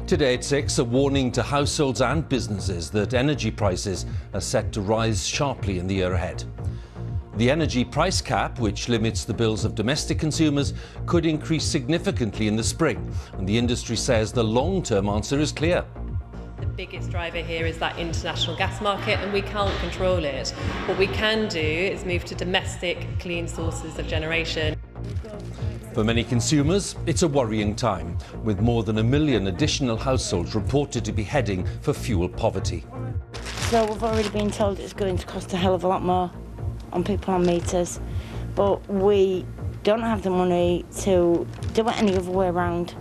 Today at 6, a warning to households and businesses that energy prices are set to rise sharply in the year ahead. The energy price cap, which limits the bills of domestic consumers, could increase significantly in the spring, and the industry says the long-term answer is clear. The biggest driver here is that international gas market, and we can't control it. What we can do is move to domestic, clean sources of generation. For many consumers, it's a worrying time, with more than 1 million additional households reported to be heading for fuel poverty. So we've already been told it's going to cost a hell of a lot more on people on meters, but we don't have the money to do it any other way around.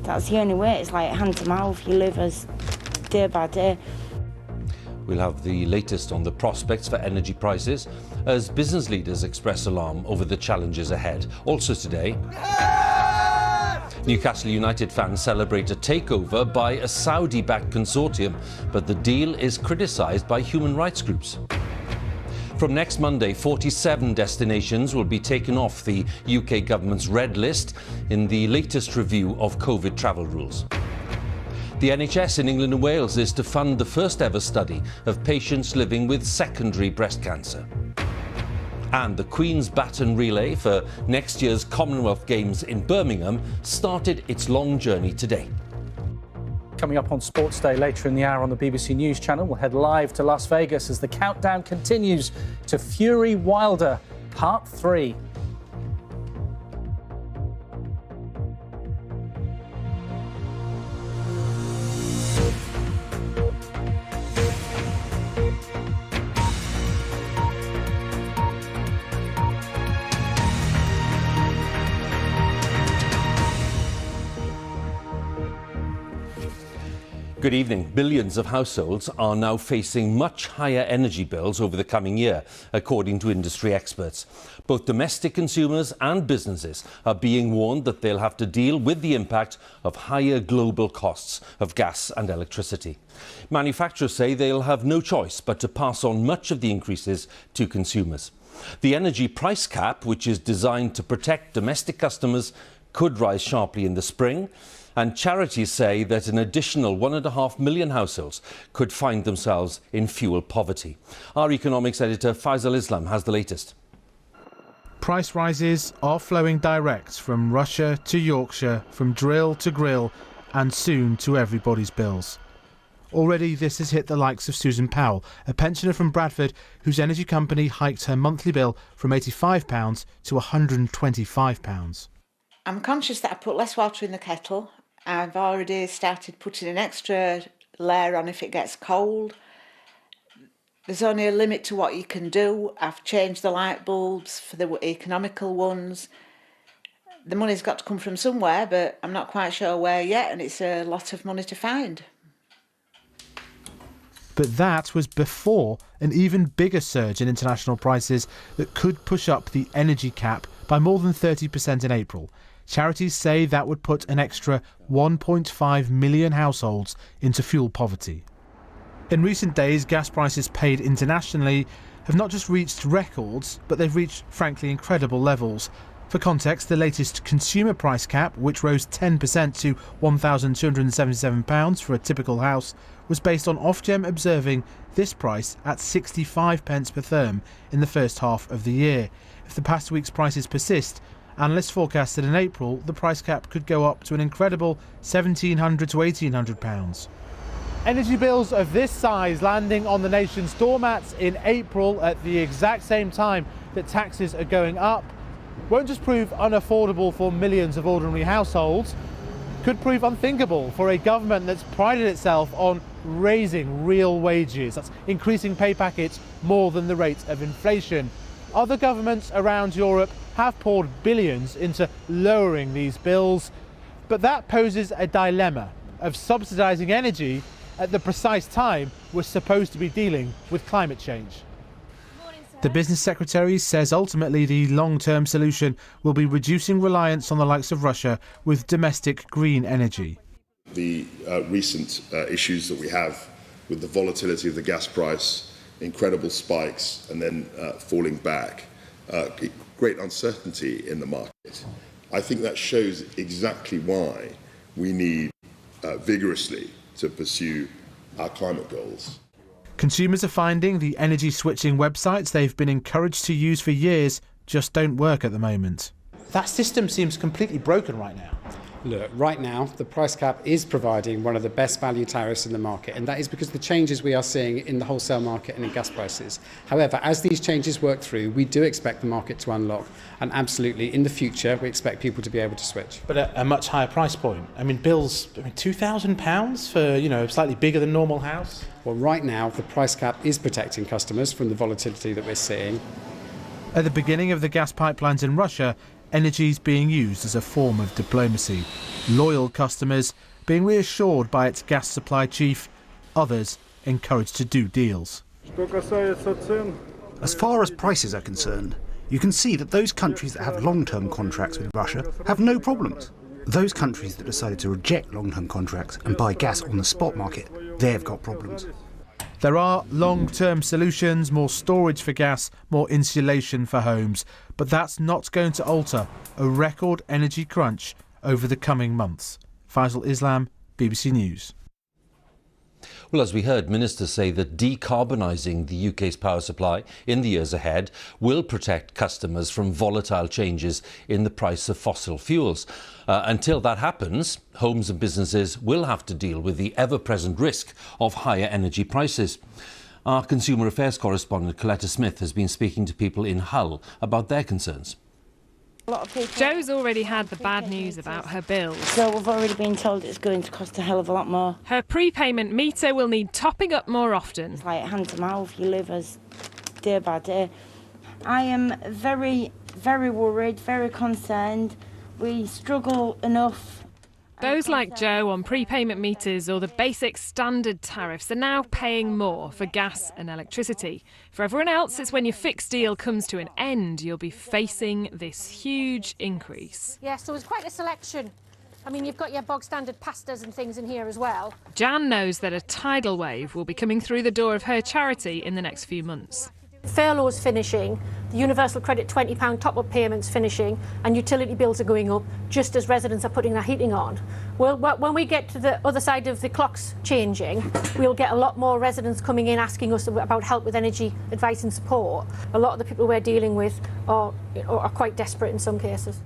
That's the only way. It's like hand to mouth. You live as day by day. We'll have the latest on the prospects for energy prices as business leaders express alarm over the challenges ahead. Also today, Newcastle United fans celebrate a takeover by a Saudi-backed consortium, but the deal is criticised by human rights groups. From next Monday, 47 destinations will be taken off the UK government's red list in the latest review of COVID travel rules. The NHS in England and Wales is to fund the first ever study of patients living with secondary breast cancer. And the Queen's Baton Relay for next year's Commonwealth Games in Birmingham started its long journey today. Coming up on Sports Day later in the hour on the BBC News channel, we'll head live to Las Vegas as the countdown continues to Fury Wilder Part 3. Good evening. Billions of households are now facing much higher energy bills over the coming year, according to industry experts. Both domestic consumers and businesses are being warned that they'll have to deal with the impact of higher global costs of gas and electricity. Manufacturers say they'll have no choice but to pass on much of the increases to consumers. The energy price cap, which is designed to protect domestic customers, could rise sharply in the spring. And charities say that an additional 1.5 million households could find themselves in fuel poverty. Our economics editor Faisal Islam has the latest. Price rises are flowing direct from Russia to Yorkshire, from drill to grill, and soon to everybody's bills. Already this has hit the likes of Susan Powell, a pensioner from Bradford whose energy company hiked her monthly bill from £85 to £125. I'm conscious that I put less water in the kettle. I've already started putting an extra layer on if it gets cold. There's only a limit to what you can do. I've changed the light bulbs for the economical ones. The money's got to come from somewhere, but I'm not quite sure where yet, and it's a lot of money to find. But that was before an even bigger surge in international prices that could push up the energy cap by more than 30% in April. Charities say that would put an extra 1.5 million households into fuel poverty. In recent days, gas prices paid internationally have not just reached records, but they've reached, frankly, incredible levels. For context, the latest consumer price cap, which rose 10% to £1,277 for a typical house, was based on Ofgem observing this price at 65 pence per therm in the first half of the year. If the past week's prices persist, analysts forecast that in April the price cap could go up to an incredible £1,700 to £1,800. Energy bills of this size landing on the nation's doormats in April at the exact same time that taxes are going up. won't just prove unaffordable for millions of ordinary households, could prove unthinkable for a government that's prided itself on raising real wages. That's increasing pay packets more than the rate of inflation. Other governments around Europe have poured billions into lowering these bills, but that poses a dilemma of subsidising energy at the precise time we're supposed to be dealing with climate change. The business secretary says ultimately the long-term solution will be reducing reliance on the likes of Russia with domestic green energy. The recent issues that we have with the volatility of the gas price, incredible spikes and then falling back, great uncertainty in the market. I think that shows exactly why we need vigorously to pursue our climate goals. Consumers are finding the energy switching websites they've been encouraged to use for years just don't work at the moment. That system seems completely broken right now. Look, right now, the price cap is providing one of the best value tariffs in the market, and that is because of the changes we are seeing in the wholesale market and in gas prices. However, as these changes work through, we do expect the market to unlock, and absolutely, in the future, we expect people to be able to switch. But at a much higher price point. I mean, bills, £2,000 for, a slightly bigger than normal house? Well, right now, the price cap is protecting customers from the volatility that we're seeing. At the beginning of the gas pipelines in Russia, energy is being used as a form of diplomacy. Loyal customers being reassured by its gas supply chief, others encouraged to do deals. As far as prices are concerned, you can see that those countries that have long-term contracts with Russia have no problems. Those countries that decided to reject long-term contracts and buy gas on the spot market, they've got problems. There are long-term solutions, more storage for gas, more insulation for homes, but that's not going to alter a record energy crunch over the coming months. Faisal Islam, BBC News. Well, as we heard, ministers say that decarbonising the UK's power supply in the years ahead will protect customers from volatile changes in the price of fossil fuels. Until that happens, homes and businesses will have to deal with the ever-present risk of higher energy prices. Our Consumer Affairs correspondent Coletta Smith has been speaking to people in Hull about their concerns. Jo's already had the bad news about her bills. So we've already been told it's going to cost a hell of a lot more. Her prepayment meter will need topping up more often. It's like hand to mouth, you live as day by day. I am very, very worried, very concerned. We struggle enough. Those like Jo on prepayment meters or the basic standard tariffs are now paying more for gas and electricity. For everyone else, it's when your fixed deal comes to an end, you'll be facing this huge increase. Yes, so there's quite a selection. I mean, you've got your bog standard pastas and things in here as well. Jan knows that a tidal wave will be coming through the door of her charity in the next few months. Furlough's finishing, the Universal Credit £20 top-up payments finishing, and utility bills are going up just as residents are putting their heating on. Well, when we get to the other side of the clocks changing, we'll get a lot more residents coming in asking us about help with energy advice and support. A lot of the people we're dealing with are quite desperate in some cases.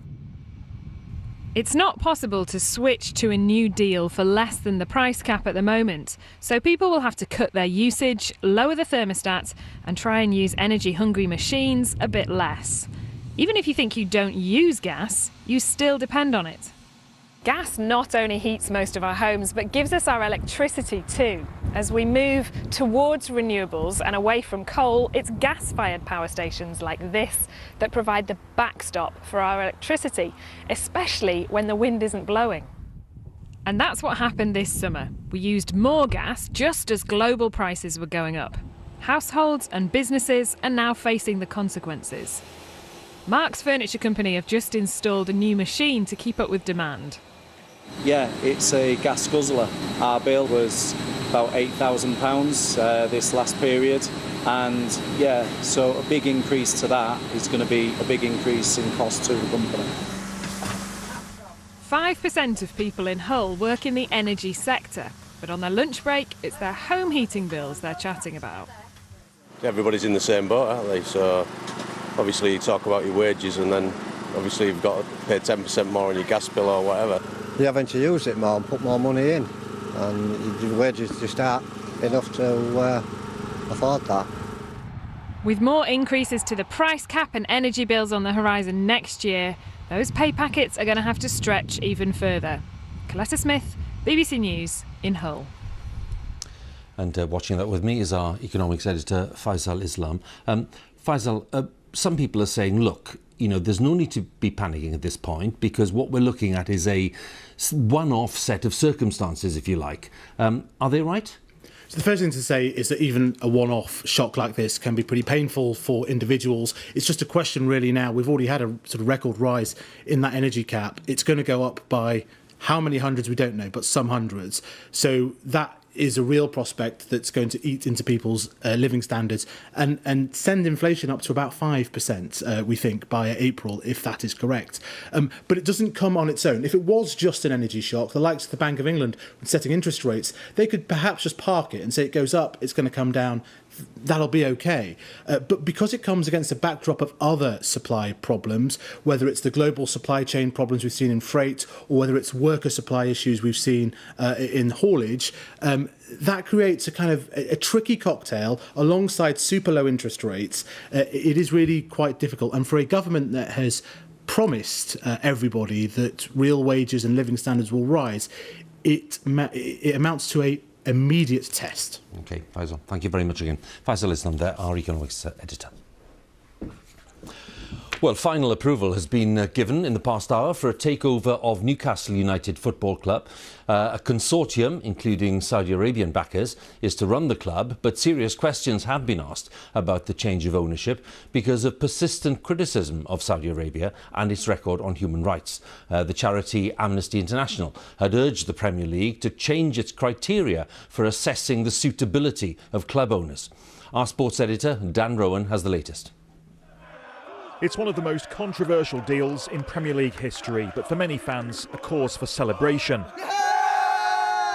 It's not possible to switch to a new deal for less than the price cap at the moment, so people will have to cut their usage, lower the thermostat and try and use energy-hungry machines a bit less. Even if you think you don't use gas, you still depend on it. Gas not only heats most of our homes, but gives us our electricity too. As we move towards renewables and away from coal, it's gas-fired power stations like this that provide the backstop for our electricity, especially when the wind isn't blowing. And that's what happened this summer. We used more gas just as global prices were going up. Households and businesses are now facing the consequences. Mark's Furniture Company have just installed a new machine to keep up with demand. Yeah, it's a gas guzzler. Our bill was about £8,000 this last period, and yeah, so a big increase to that is going to be a big increase in cost to the company. 5% of people in Hull work in the energy sector, but on their lunch break, it's their home heating bills they're chatting about. Everybody's in the same boat, aren't they? So obviously you talk about your wages and then obviously you've got to pay 10% more on your gas bill or whatever. You're having to use it more and put more money in, and your wages just aren't enough to afford that. With more increases to the price cap and energy bills on the horizon next year, those pay packets are going to have to stretch even further. Coletta Smith, BBC News in Hull. And watching that with me is our economics editor, Faisal Islam. Faisal, some people are saying, look, you know, there's no need to be panicking at this point because what we're looking at is a one-off set of circumstances, if you like. Are they right? So the first thing to say is that even a one-off shock like this can be pretty painful for individuals. It's just a question really now. We've already had a sort of record rise in that energy cap. It's going to go up by how many hundreds, we don't know, but some hundreds. So that is a real prospect that's going to eat into people's living standards and send inflation up to about 5%, we think, by April, if that is correct. But it doesn't come on its own. If it was just an energy shock, the likes of the Bank of England, when setting interest rates, they could perhaps just park it and say it goes up, it's going to come down, that'll be okay. But because it comes against a backdrop of other supply problems, whether it's the global supply chain problems we've seen in freight or whether it's worker supply issues we've seen in haulage, that creates a kind of a tricky cocktail alongside super low interest rates. It is really quite difficult. And for a government that has promised everybody that real wages and living standards will rise, it amounts to a immediate test. OK, Faisal, thank you very much again. Faisal Islam there, our economics editor. Well, final approval has been given in the past hour for a takeover of Newcastle United Football Club. A consortium, including Saudi Arabian backers, is to run the club, but serious questions have been asked about the change of ownership because of persistent criticism of Saudi Arabia and its record on human rights. The charity Amnesty International had urged the Premier League to change its criteria for assessing the suitability of club owners. Our sports editor, Dan Rowan, has the latest. It's one of the most controversial deals in Premier League history, but for many fans, a cause for celebration.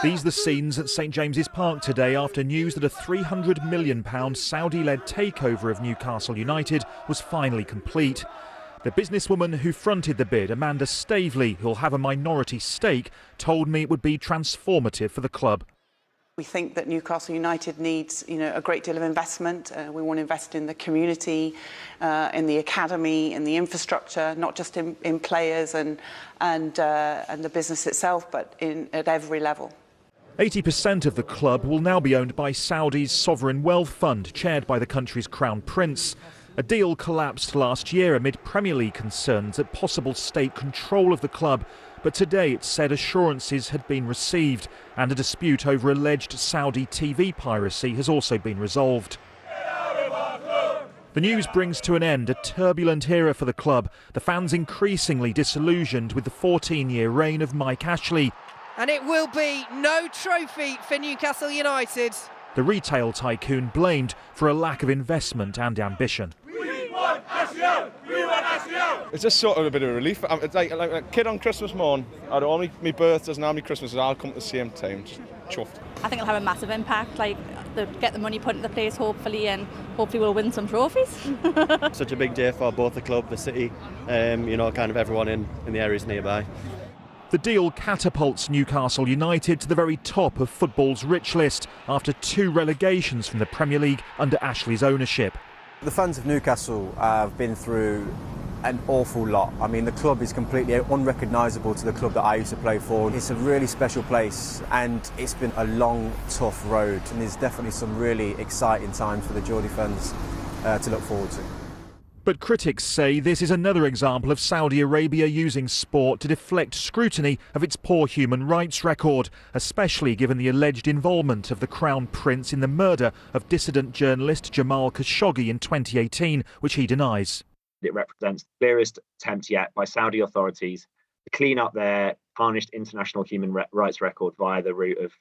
These are the scenes at St James's Park today after news that a £300 million Saudi-led takeover of Newcastle United was finally complete. The businesswoman who fronted the bid, Amanda Staveley, who'll have a minority stake, told me it would be transformative for the club. We think that Newcastle United needs, a great deal of investment. We want to invest in the community, in the academy, in the infrastructure, not just in players and the business itself, but at every level. 80% of the club will now be owned by Saudi's sovereign wealth fund, chaired by the country's crown prince. A deal collapsed last year amid Premier League concerns at possible state control of the club. But today it said assurances had been received and a dispute over alleged Saudi TV piracy has also been resolved. The news brings to an end a turbulent era for the club, the fans increasingly disillusioned with the 14-year reign of Mike Ashley. And it will be no trophy for Newcastle United. The retail tycoon blamed for a lack of investment and ambition. It's just sort of a bit of a relief. It's like a kid on Christmas morn. I'd all my birthdays and how many Christmases I'll come at the same time. Just chuffed. I think it'll have a massive impact. Like, they'll get the money put into place, hopefully, and hopefully we'll win some trophies. Such a big day for both the club, the city, kind of everyone in the areas nearby. The deal catapults Newcastle United to the very top of football's rich list after 2 relegations from the Premier League under Ashley's ownership. The fans of Newcastle have been through an awful lot. I mean, the club is completely unrecognisable to the club that I used to play for. It's a really special place and it's been a long, tough road, and there's definitely some really exciting times for the Geordie fans to look forward to. But critics say this is another example of Saudi Arabia using sport to deflect scrutiny of its poor human rights record, especially given the alleged involvement of the Crown Prince in the murder of dissident journalist Jamal Khashoggi in 2018, which he denies. It represents the clearest attempt yet by Saudi authorities to clean up their tarnished international human rights record via the route of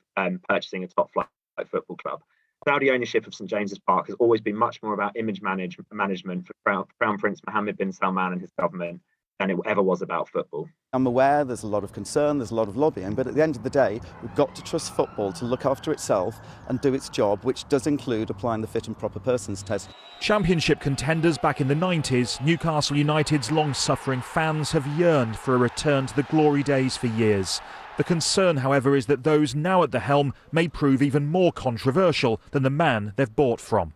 purchasing a top-flight football club. Saudi ownership of St James's Park has always been much more about image management for Crown Prince Mohammed bin Salman and his government than it ever was about football. I'm aware there's a lot of concern, there's a lot of lobbying, but at the end of the day, we've got to trust football to look after itself and do its job, which does include applying the fit and proper persons test. Championship contenders back in the 90s, Newcastle United's long-suffering fans have yearned for a return to the glory days for years. The concern, however, is that those now at the helm may prove even more controversial than the man they've bought from.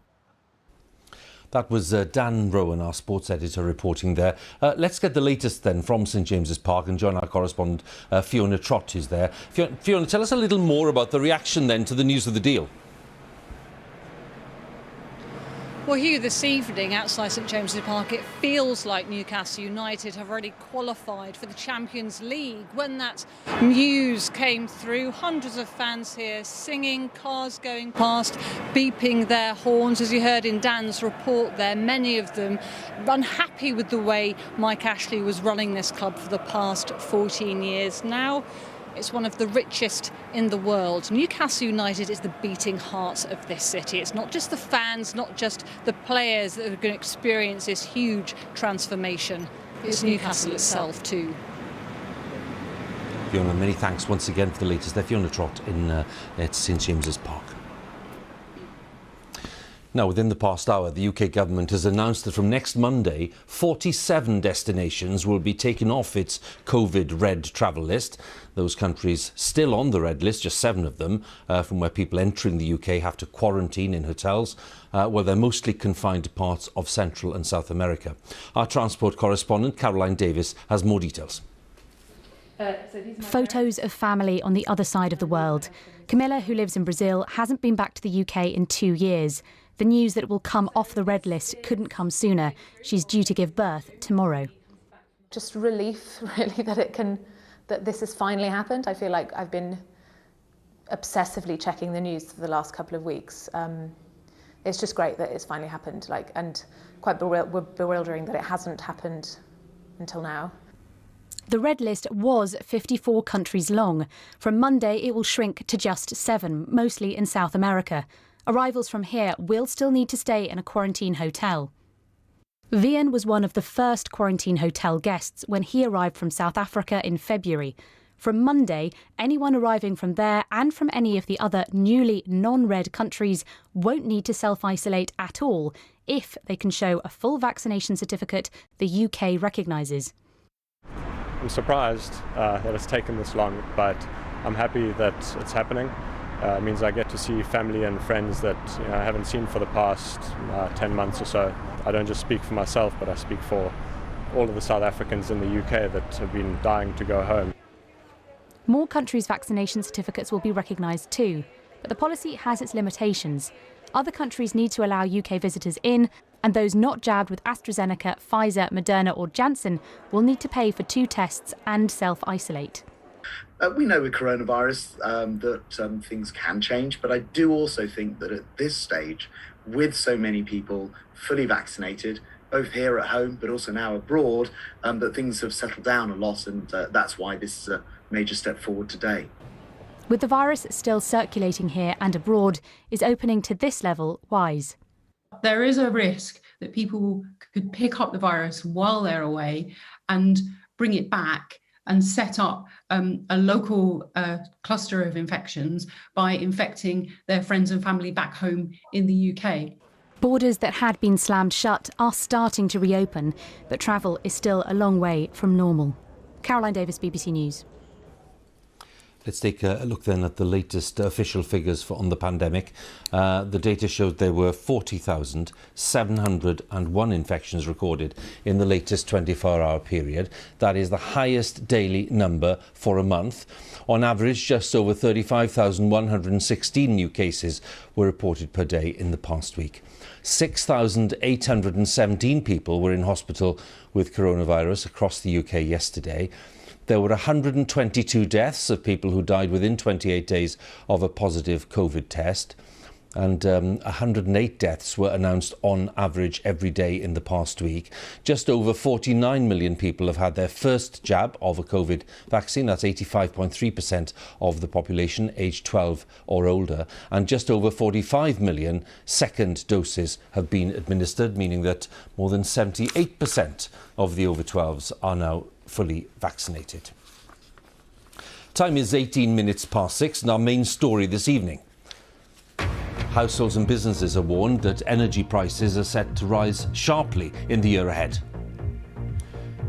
That was Dan Rowan, our sports editor, reporting there. Let's get the latest then from St James's Park and join our correspondent Fiona Trott, who's there. Fiona, tell us a little more about the reaction then to the news of the deal. Well, Huw, this evening outside St James's Park, it feels like Newcastle United have already qualified for the Champions League. When that news came through, hundreds of fans here singing, cars going past, beeping their horns. As you heard in Dan's report there, many of them unhappy with the way Mike Ashley was running this club for the past 14 years. Now, it's one of the richest in the world. Newcastle United is the beating heart of this city. It's not just the fans, not just the players that are going to experience this huge transformation. It's Newcastle itself too. Fiona, many thanks once again for the latest there. Fiona Trott at St James's Park. Now, within the past hour, the UK government has announced that from next Monday, 47 destinations will be taken off its COVID red travel list. Those countries still on the red list, just 7 of them, from where people entering the UK have to quarantine in hotels, where they're mostly confined to parts of Central and South America. Our transport correspondent, Caroline Davis, has more details. Photos of family on the other side of the world. Camilla, who lives in Brazil, hasn't been back to the UK in 2 years. The news that it will come off the red list couldn't come sooner. She's due to give birth tomorrow. Just relief, really, that this has finally happened. I feel like I've been obsessively checking the news for the last couple of weeks. It's just great that it's finally happened, and quite bewildering that it hasn't happened until now. The red list was 54 countries long. From Monday, it will shrink to just 7, mostly in South America. Arrivals from here will still need to stay in a quarantine hotel. Vian was one of the first quarantine hotel guests when he arrived from South Africa in February. From Monday, anyone arriving from there and from any of the other newly non-red countries won't need to self-isolate at all if they can show a full vaccination certificate the UK recognises. I'm surprised that it's taken this long, but I'm happy that it's happening. It means I get to see family and friends that I haven't seen for the past 10 months or so. I don't just speak for myself, but I speak for all of the South Africans in the UK that have been dying to go home. More countries' vaccination certificates will be recognised too, but the policy has its limitations. Other countries need to allow UK visitors in, and those not jabbed with AstraZeneca, Pfizer, Moderna or Janssen will need to pay for 2 tests and self-isolate. We know with coronavirus that things can change, but I do also think that at this stage, with so many people fully vaccinated, both here at home but also now abroad, that things have settled down a lot, and that's why this is a major step forward today. With the virus still circulating here and abroad, is opening to this level wise? There is a risk that people could pick up the virus while they're away and bring it back and set up a local cluster of infections by infecting their friends and family back home in the UK. Borders that had been slammed shut are starting to reopen, but travel is still a long way from normal. Caroline Davis, BBC News. Let's take a look then at the latest official figures on the pandemic. The data showed there were 40,701 infections recorded in the latest 24-hour period. That is the highest daily number for a month. On average, just over 35,116 new cases were reported per day in the past week. 6,817 people were in hospital with coronavirus across the UK yesterday. There were 122 deaths of people who died within 28 days of a positive COVID test, and 108 deaths were announced on average every day in the past week. Just over 49 million people have had their first jab of a COVID vaccine. That's 85.3% of the population aged 12 or older. And just over 45 million second doses have been administered, meaning that more than 78% of the over 12s are now fully vaccinated. Time is 18 minutes past 6, and our main story this evening. Households and businesses are warned that energy prices are set to rise sharply in the year ahead.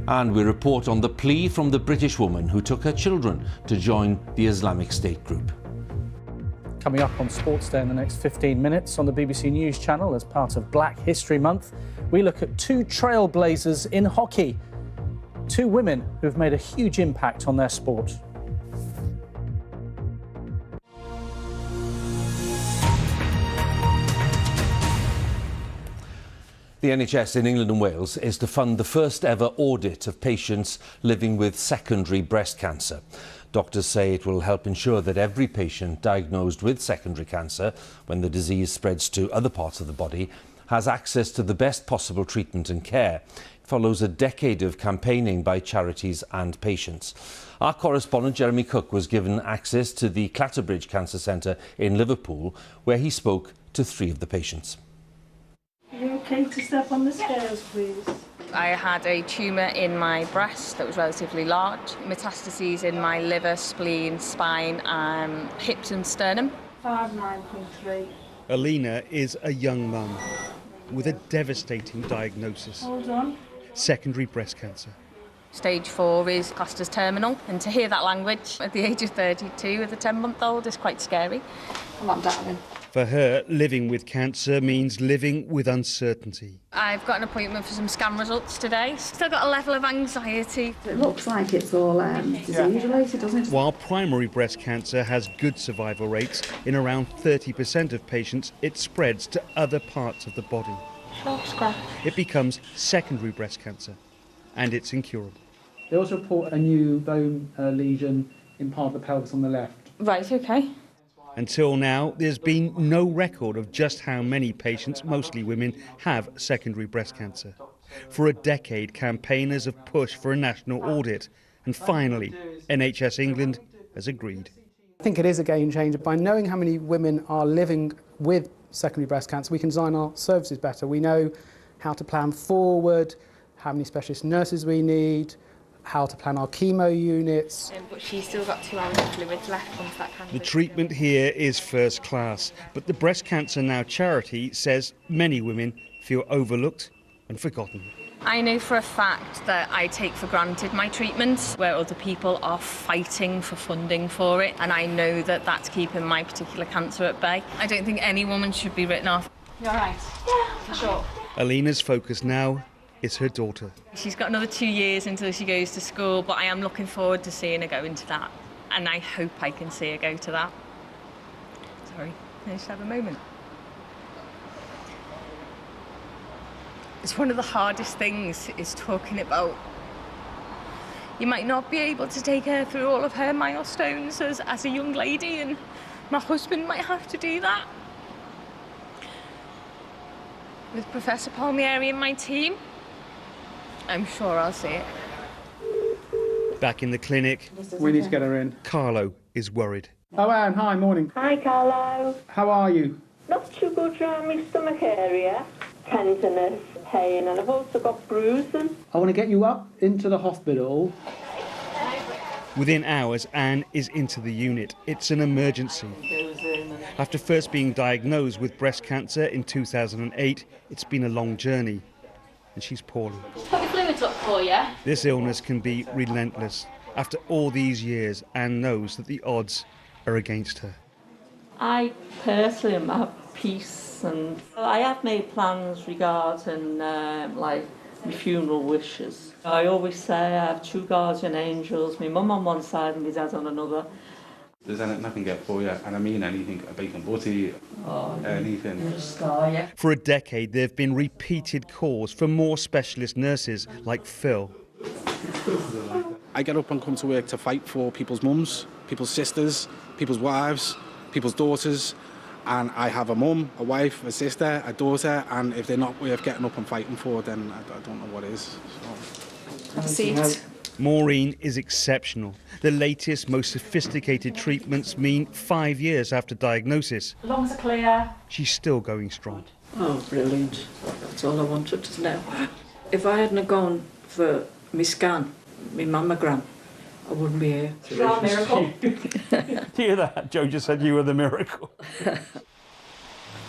And we report on the plea from the British woman who took her children to join the Islamic State group. Coming up on Sports Day in the next 15 minutes on the BBC News Channel as part of Black History Month, we look at two trailblazers in hockey. Two women who've made a huge impact on their sport. The NHS in England and Wales is to fund the first ever audit of patients living with secondary breast cancer. Doctors say it will help ensure that every patient diagnosed with secondary cancer, when the disease spreads to other parts of the body, has access to the best possible treatment and care. It follows a decade of campaigning by charities and patients. Our correspondent Jeremy Cook was given access to the Clatterbridge Cancer Centre in Liverpool, where he spoke to 3 of the patients. Are you okay to step on the scales, please? I had a tumour in my breast that was relatively large, metastases in my liver, spleen, spine, hips and sternum. 59.3. Alina is a young mum with a devastating diagnosis. Hold on. Secondary breast cancer. Stage 4 is classed as terminal, and to hear that language at the age of 32 with a 10-month-old is quite scary. Come on, darling. For her, living with cancer means living with uncertainty. I've got an appointment for some scan results today. Still got a level of anxiety. It looks like it's all disease-related, doesn't it? While primary breast cancer has good survival rates, in around 30% of patients, it spreads to other parts of the body. It becomes secondary breast cancer, and it's incurable. They also report a new bone lesion in part of the pelvis on the left. Right, OK. Until now, there's been no record of just how many patients, mostly women, have secondary breast cancer. For a decade, campaigners have pushed for a national audit, and finally, NHS England has agreed. I think it is a game changer. By knowing how many women are living with secondary breast cancer, we can design our services better. We know how to plan forward, how many specialist nurses we need, how to plan our chemo units. But she's still got 2 hours of fluids left once that cancer. The treatment here is first class, but the Breast Cancer Now charity says many women feel overlooked and forgotten. I know for a fact that I take for granted my treatments, where other people are fighting for funding for it, and I know that that's keeping my particular cancer at bay. I don't think any woman should be written off. You all right? Yeah, for sure. Alina's focus now is her daughter. She's got another 2 years until she goes to school, but I am looking forward to seeing her go into that, and I hope I can see her go to that. Sorry, I just have a moment. It's one of the hardest things is talking about. You might not be able to take her through all of her milestones as a young lady, and my husband might have to do that. With Professor Palmieri and my team, I'm sure I'll see it. Back in the clinic, We need to get her in. Carlo is worried. Oh, Anne, hi, morning. Hi, Carlo. How are you? Not too good around my stomach area. Tenderness, pain, and I've also got bruising. I want to get you up into the hospital. Within hours, Anne is into the unit. It's an emergency. After first being diagnosed with breast cancer in 2008, it's been a long journey, and she's poorly. Put your fluids up for you. This illness can be relentless. After all these years, Anne knows that the odds are against her. I personally am at peace, and I have made plans regarding like my funeral wishes. I always say I have 2 guardian angels, my mum on one side and my dad on another. There's anything I can get for you, and I mean anything, a bacon butty, anything. You're a star, yeah. For a decade, there have been repeated calls for more specialist nurses like Phil. I get up and come to work to fight for people's mums, people's sisters, people's wives, people's daughters, and I have a mum, a wife, a sister, a daughter, and if they're not worth getting up and fighting for, then I don't know what is. So. Have a seat. Maureen is exceptional. The latest, most sophisticated treatments mean 5 years after diagnosis. Lungs are clear. She's still going strong. Oh, brilliant. That's all I wanted to know. If I hadn't gone for my scan, my mammogram, I wouldn't be here. You're a miracle. Do you hear that? Joe just said you were the miracle.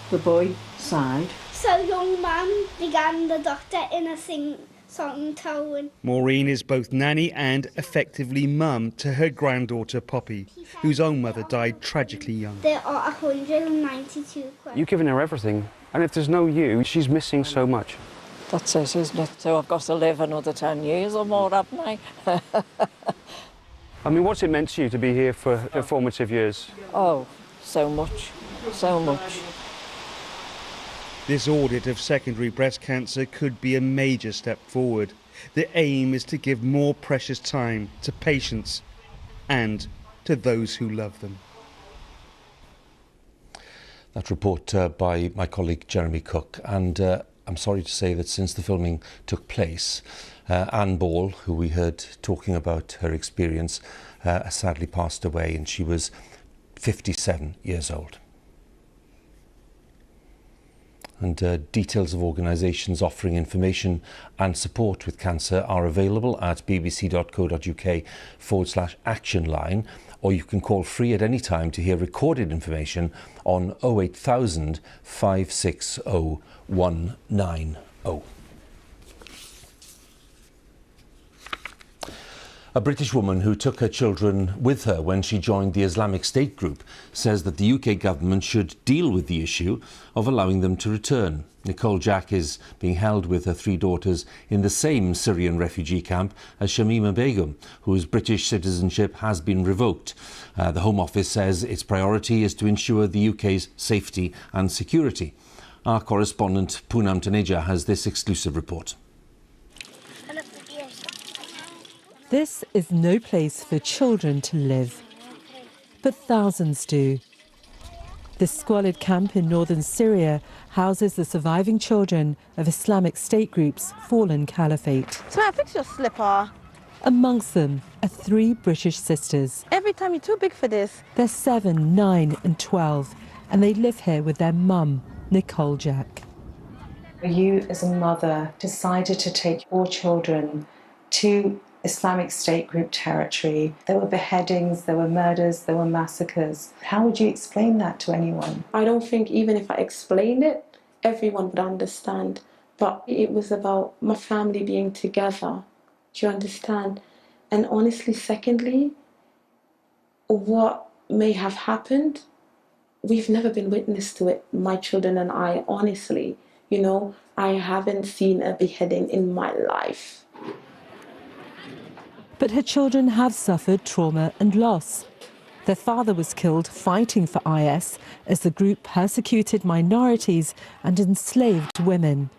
The boy sighed. So young man began the doctor in a Maureen is both nanny and effectively mum to her granddaughter Poppy, whose own mother died tragically young. There are 192 questions. You've given her everything, and if there's no you, she's missing so much. That's it, isn't it? So I've got to live another 10 years or more, haven't I? I mean, what's it meant to you to be here for her formative years? Oh, so much, so much. This audit of secondary breast cancer could be a major step forward. The aim is to give more precious time to patients and to those who love them. That report by my colleague Jeremy Cook, and I'm sorry to say that since the filming took place, Anne Ball, who we heard talking about her experience, sadly passed away, and she was 57 years old. And details of organisations offering information and support with cancer are available at bbc.co.uk/action line, or you can call free at any time to hear recorded information on 08000 560 190. A British woman who took her children with her when she joined the Islamic State group says that the UK government should deal with the issue of allowing them to return. Nicole Jack is being held with her 3 daughters in the same Syrian refugee camp as Shamima Begum, whose British citizenship has been revoked. The Home Office says its priority is to ensure the UK's safety and security. Our correspondent Poonam Taneja has this exclusive report. This is no place for children to live, but thousands do. This squalid camp in northern Syria houses the surviving children of Islamic State group's fallen caliphate. So I fix your slipper. Amongst them are 3 British sisters. Every time you're too big for this. They're 7, 9 and 12, and they live here with their mum, Nicole Jack. You, as a mother, decided to take your children to Islamic State group territory. There were beheadings, there were murders, there were massacres. How would you explain that to anyone? I don't think even if I explained it, everyone would understand. But it was about my family being together. Do you understand? And honestly, secondly, what may have happened, we've never been witness to it, my children and I, honestly. You know, I haven't seen a beheading in my life. But her children have suffered trauma and loss. Their father was killed fighting for IS as the group persecuted minorities and enslaved women.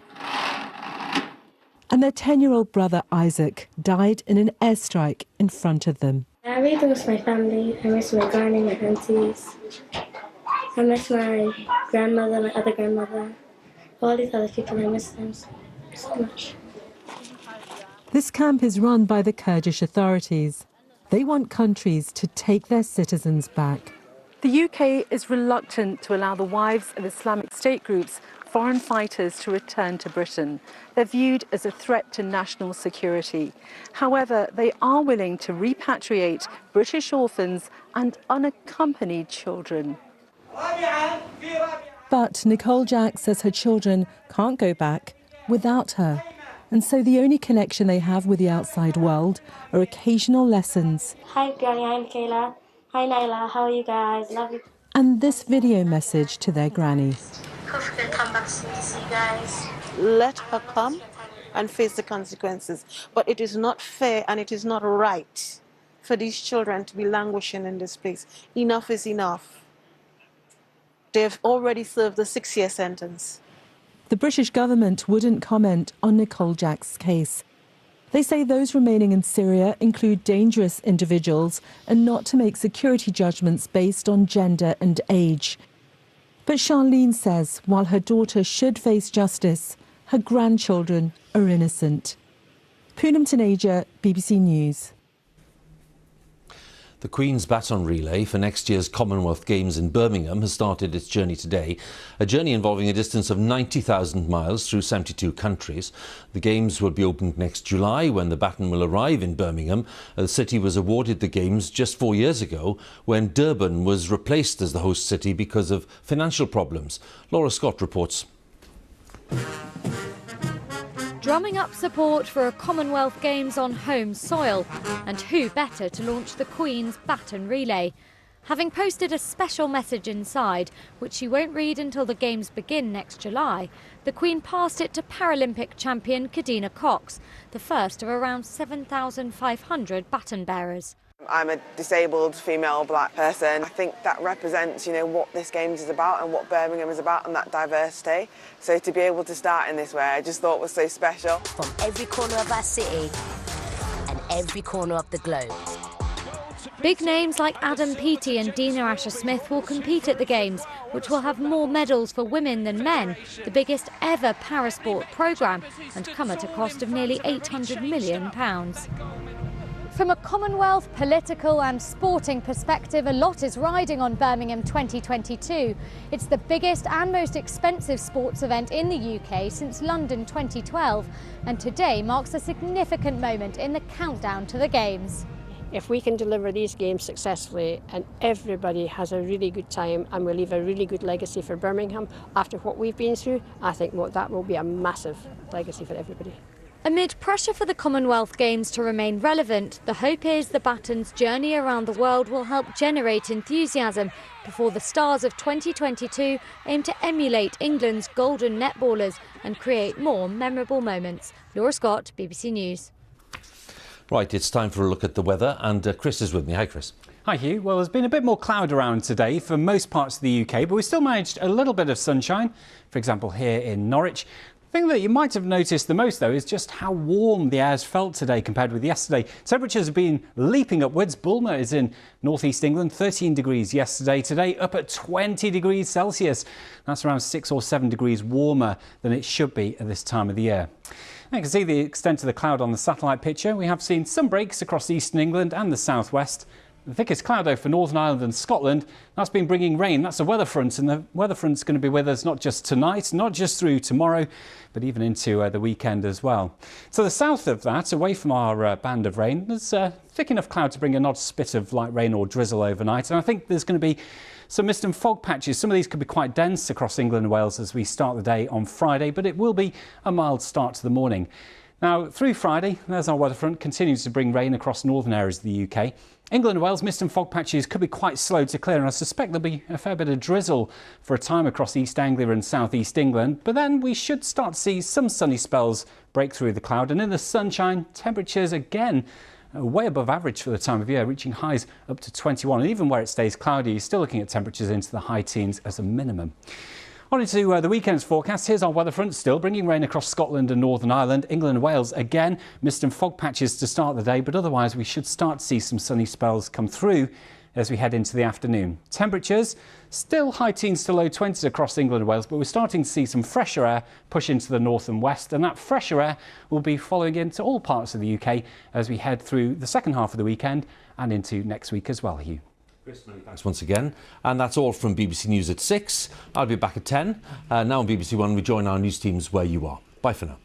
And their 10-year-old brother Isaac died in an airstrike in front of them. I really miss my family. I miss my granny, my aunties. I miss my grandmother, my other grandmother. All these other people, I miss them so much. This camp is run by the Kurdish authorities. They want countries to take their citizens back. The UK is reluctant to allow the wives of Islamic State groups, foreign fighters, to return to Britain. They're viewed as a threat to national security. However, they are willing to repatriate British orphans and unaccompanied children. But Nicole Jack says her children can't go back without her. And so the only connection they have with the outside world are occasional lessons. Hi, Granny. Hi, Michaela. Hi, Naila. How are you guys? Love you. And this video message to their granny. Hopefully, come back soon to see you guys. Let her come and face the consequences. But it is not fair and it is not right for these children to be languishing in this place. Enough is enough. They've already served the 6-year sentence. The British government wouldn't comment on Nicole Jack's case. They say those remaining in Syria include dangerous individuals and not to make security judgments based on gender and age. But Charlene says while her daughter should face justice, her grandchildren are innocent. Poonam Taneja, BBC News. The Queen's baton relay for next year's Commonwealth Games in Birmingham has started its journey today, a journey involving a distance of 90,000 miles through 72 countries. The Games will be opened next July when the baton will arrive in Birmingham. The city was awarded the Games just 4 years ago when Durban was replaced as the host city because of financial problems. Laura Scott reports. drumming up support for a Commonwealth Games on home soil. And who better to launch the Queen's baton relay? Having posted a special message inside, which she won't read until the Games begin next July, the Queen passed it to Paralympic champion Kadina Cox, the first of around 7,500 baton bearers. I'm a disabled female black person. I think that represents, what this Games is about and what Birmingham is about, and that diversity. So to be able to start in this way, I just thought was so special. From every corner of our city and every corner of the globe. Big names like Adam Peaty and Dina Asher-Smith will compete at the Games, which will have more medals for women than men, the biggest ever parasport programme, and come at a cost of nearly £800 million. From a Commonwealth, political and sporting perspective, a lot is riding on Birmingham 2022. It's the biggest and most expensive sports event in the UK since London 2012, and today marks a significant moment in the countdown to the Games. If we can deliver these Games successfully and everybody has a really good time and we leave a really good legacy for Birmingham after what we've been through, I think that will be a massive legacy for everybody. Amid pressure for the Commonwealth Games to remain relevant, the hope is the baton's journey around the world will help generate enthusiasm before the stars of 2022 aim to emulate England's golden netballers and create more memorable moments. Laura Scott, BBC News. Right, it's time for a look at the weather, and Chris is with me. Hi, Chris. Hi, Hugh. Well, there's been a bit more cloud around today for most parts of the UK, but we still managed a little bit of sunshine, for example, here in Norwich. The thing that you might have noticed the most, though, is just how warm the air's felt today compared with yesterday. Temperatures have been leaping upwards. Bulmer is in northeast England, 13 degrees yesterday. Today, up at 20 degrees Celsius. That's around 6 or 7 degrees warmer than it should be at this time of the year. You can see the extent of the cloud on the satellite picture. We have seen some breaks across eastern England and the southwest. The thickest cloud, though, for Northern Ireland and Scotland. That's been bringing rain. That's a weather front, and the weather front's going to be with us not just tonight, not just through tomorrow, but even into the weekend as well. To the south of that, away from our band of rain, there's thick enough cloud to bring an odd spit of light rain or drizzle overnight, and I think there's going to be some mist and fog patches. Some of these could be quite dense across England and Wales as we start the day on Friday, but it will be a mild start to the morning. Now, through Friday, there's our weather front, continues to bring rain across northern areas of the UK. England and Wales, mist and fog patches could be quite slow to clear, and I suspect there'll be a fair bit of drizzle for a time across East Anglia and South East England. But then we should start to see some sunny spells break through the cloud, and in the sunshine, temperatures again way above average for the time of year, reaching highs up to 21. And even where it stays cloudy, you're still looking at temperatures into the high teens as a minimum. On into the weekend's forecast. Here's our weather front still bringing rain across Scotland and Northern Ireland. England and Wales again, mist and fog patches to start the day, but otherwise we should start to see some sunny spells come through as we head into the afternoon. Temperatures still high teens to low 20s across England and Wales, but we're starting to see some fresher air push into the north and west, and that fresher air will be following into all parts of the UK as we head through the second half of the weekend and into next week as well, Hugh. Chris, many thanks once again. And that's all from BBC News at 6. I'll be back at 10. Now on BBC One, we join our news teams where you are. Bye for now.